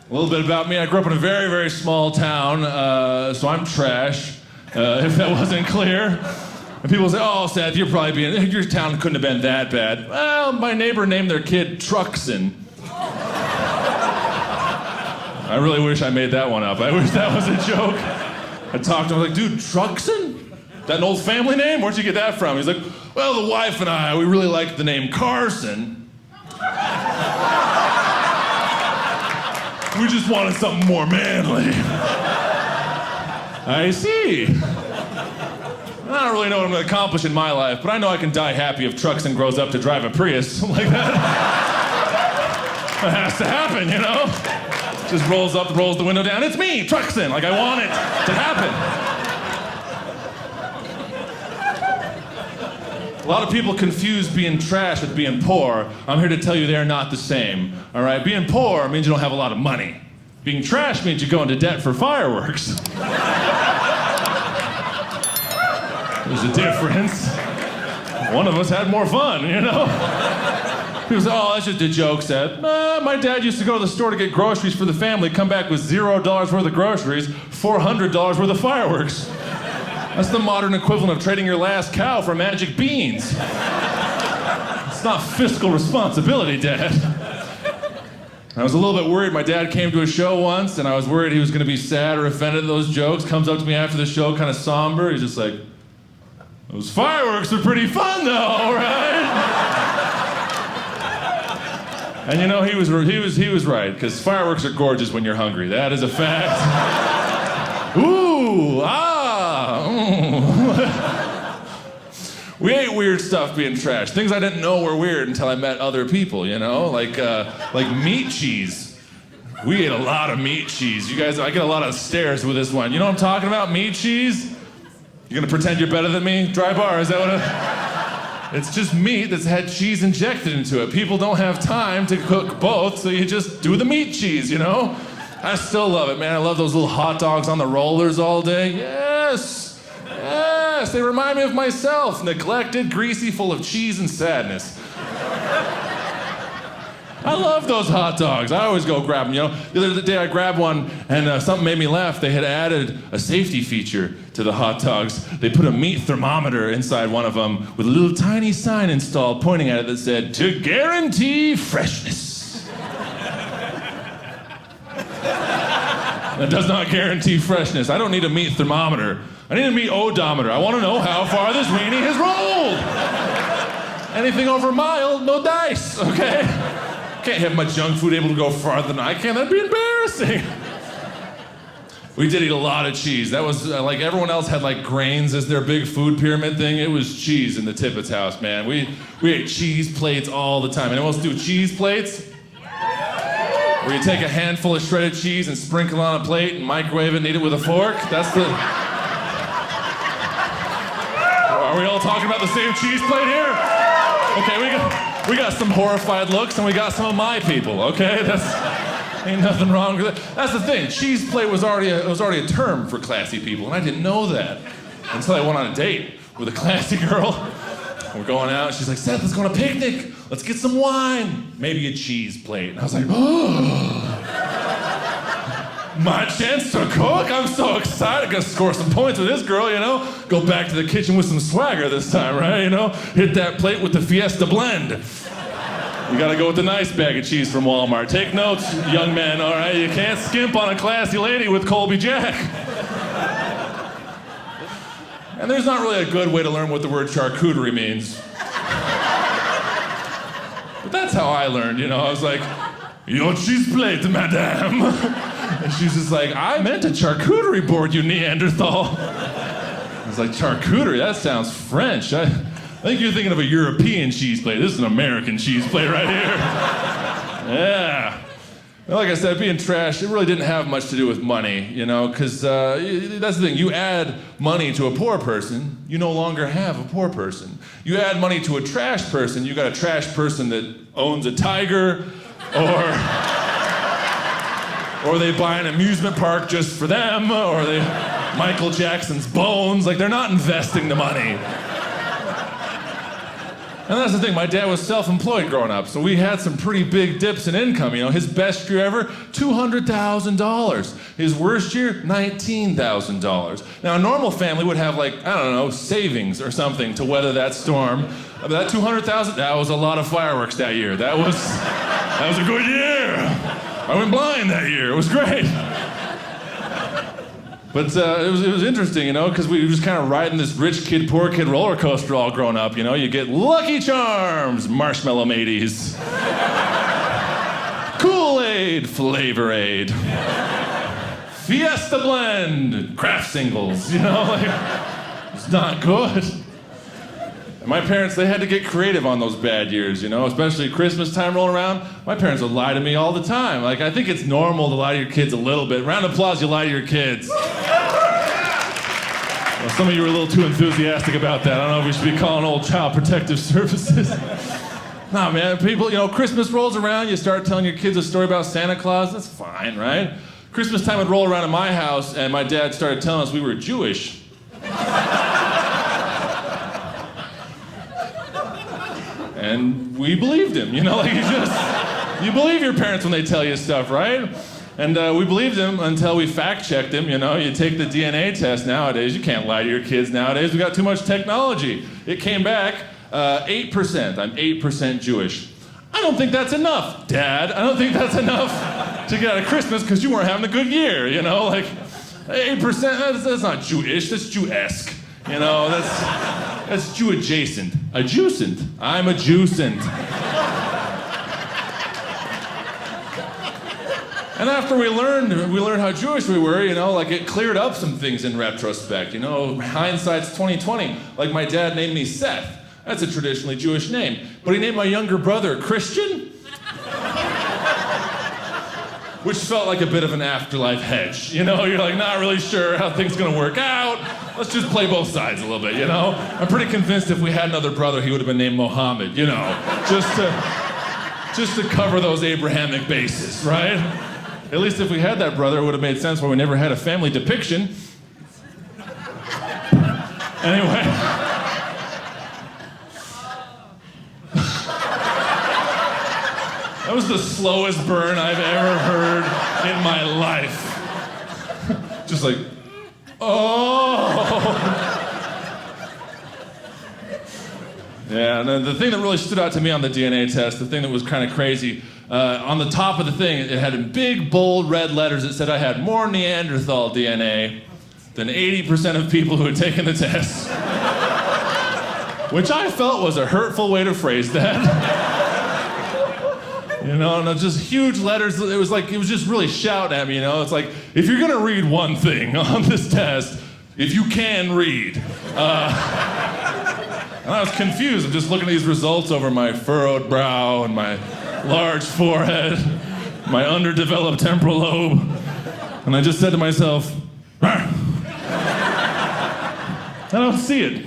A little bit about me. I grew up in a very, very small town, so I'm trash, if that wasn't clear. And people say, oh, Seth, your town couldn't have been that bad. Well, my neighbor named their kid Truxon. I really wish I made that one up. I wish that was a joke. I talked to him, I was like, dude, Truxon? That an old family name? Where'd you get that from? He's like, well, the wife and I, we really liked the name Carson. We just wanted something more manly. I see. I don't really know what I'm going to accomplish in my life, but I know I can die happy if Truxon grows up to drive a Prius like that. That has to happen, you know? Just rolls the window down. It's me, Truxon. Like, I want it to happen. A lot of people confuse being trash with being poor. I'm here to tell you they're not the same, all right? Being poor means you don't have a lot of money. Being trash means you go into debt for fireworks. There's a difference. One of us had more fun, you know? People say, oh, that's just a joke, Seth. My dad used to go to the store to get groceries for the family, come back with $0 worth of groceries, $400 worth of fireworks. That's the modern equivalent of trading your last cow for magic beans. It's not fiscal responsibility, Dad. I was a little bit worried. My dad came to a show once, and I was worried he was going to be sad or offended at those jokes. Comes up to me after the show, kind of somber. He's just like, those fireworks are pretty fun, though, right? And you know, he was right, because fireworks are gorgeous when you're hungry. That is a fact. Ooh, We ate weird stuff being trash. Things I didn't know were weird until I met other people, you know? Like meat cheese. We ate a lot of meat cheese. You guys, I get a lot of stares with this one. You know what I'm talking about? Meat cheese? You're gonna pretend you're better than me? Dry bar, is that what It's just meat that's had cheese injected into it. People don't have time to cook both, so you just do the meat cheese, you know? I still love it, man. I love those little hot dogs on the rollers all day. Yes, they remind me of myself. Neglected, greasy, full of cheese and sadness. I love those hot dogs. I always go grab them, you know? The other day I grabbed one and something made me laugh. They had added a safety feature to the hot dogs. They put a meat thermometer inside one of them with a little tiny sign installed pointing at it that said, "To guarantee freshness." That does not guarantee freshness. I don't need a meat thermometer. I need a meat odometer. I want to know how far this weenie has rolled. Anything over a mile, no dice, okay? Can't have my junk food able to go farther than I can. That'd be embarrassing. We did eat a lot of cheese. That was like everyone else had like grains as their big food pyramid thing. It was cheese in the Tippetts house, man. We ate cheese plates all the time. Anyone else do cheese plates? Where you take a handful of shredded cheese and sprinkle on a plate and microwave it and eat it with a fork? That's the... Are we all talking about the same cheese plate here? Okay, we got some horrified looks and we got some of my people, okay? Ain't nothing wrong with it. That's the thing. Cheese plate was already a term for classy people, and I didn't know that until I went on a date with a classy girl. We're going out, and she's like, "Seth, let's go on a picnic. Let's get some wine. Maybe a cheese plate." And I was like, "Oh, my chance to cook. I'm so excited. Gonna score some points with this girl, you know? Go back to the kitchen with some swagger this time, right? You know? Hit that plate with the Fiesta blend. You gotta go with the nice bag of cheese from Walmart. Take notes, young men, all right? You can't skimp on a classy lady with Colby Jack." And there's not really a good way to learn what the word charcuterie means. But that's how I learned, you know? I was like, "Your cheese plate, madame." And she's just like, "I meant a charcuterie board, you Neanderthal." I was like, "Charcuterie? That sounds French. I think you're thinking of a European cheese plate. This is an American cheese plate right here." Yeah. Well, like I said, being trash, it really didn't have much to do with money, you know, because that's the thing. You add money to a poor person, you no longer have a poor person. You add money to a trash person, you got a trash person that owns a tiger, or they buy an amusement park just for them, or they Michael Jackson's bones. Like, they're not investing the money. And that's the thing, my dad was self-employed growing up, so we had some pretty big dips in income. You know, his best year ever, $200,000. His worst year, $19,000. Now, a normal family would have like, I don't know, savings or something to weather that storm. But that $200,000, that was a lot of fireworks that year. That was a good year. I went blind that year, it was great. But it was interesting, you know, because we were just kind of riding this rich kid, poor kid roller coaster all grown up, you know. You get Lucky Charms, Marshmallow Mateys, Kool-Aid, Flavor Aid, Fiesta Blend, Kraft Singles, you know, like, it's not good. And my parents, they had to get creative on those bad years, you know, especially Christmas time rolling around. My parents would lie to me all the time. Like, I think it's normal to lie to your kids a little bit. Round of applause, you lie to your kids. Well, some of you were a little too enthusiastic about that. I don't know if we should be calling old Child Protective Services. Nah, man, people, you know, Christmas rolls around, you start telling your kids a story about Santa Claus, that's fine, right? Christmas time would roll around in my house, and my dad started telling us we were Jewish. And we believed him, you know, like you believe your parents when they tell you stuff, right? And we believed him until we fact-checked him, you know. You take the DNA test nowadays, you can't lie to your kids nowadays, we got too much technology. It came back 8%, I'm 8% Jewish. I don't think that's enough, Dad. I don't think that's enough to get out of Christmas because you weren't having a good year, you know, like 8%, that's not Jewish, that's Jew-esque, you know, that's Jew-adjacent. Adjacent, I'm adjacent. And after we learned how Jewish we were, you know, like it cleared up some things in retrospect, you know, hindsight's 20/20. Like my dad named me Seth. That's a traditionally Jewish name. But he named my younger brother Christian, which felt like a bit of an afterlife hedge. You know, you're like not really sure how things gonna work out. Let's just play both sides a little bit, you know? I'm pretty convinced if we had another brother, he would have been named Mohammed, you know, just to cover those Abrahamic bases, right? At least if we had that brother, it would have made sense why we never had a family depiction. Anyway. That was the slowest burn I've ever heard in my life. Just like, oh. Yeah, and then the thing that really stood out to me on the DNA test, the thing that was kind of crazy, on the top of the thing, it had in big, bold, red letters, it said I had more Neanderthal DNA than 80% of people who had taken the test. Which I felt was a hurtful way to phrase that. You know, and just huge letters, it was just really shouting at me, you know? It's like, if you're gonna read one thing on this test, if you can read. And I was confused. I'm just looking at these results over my furrowed brow and my large forehead, my underdeveloped temporal lobe. And I just said to myself, I don't see it.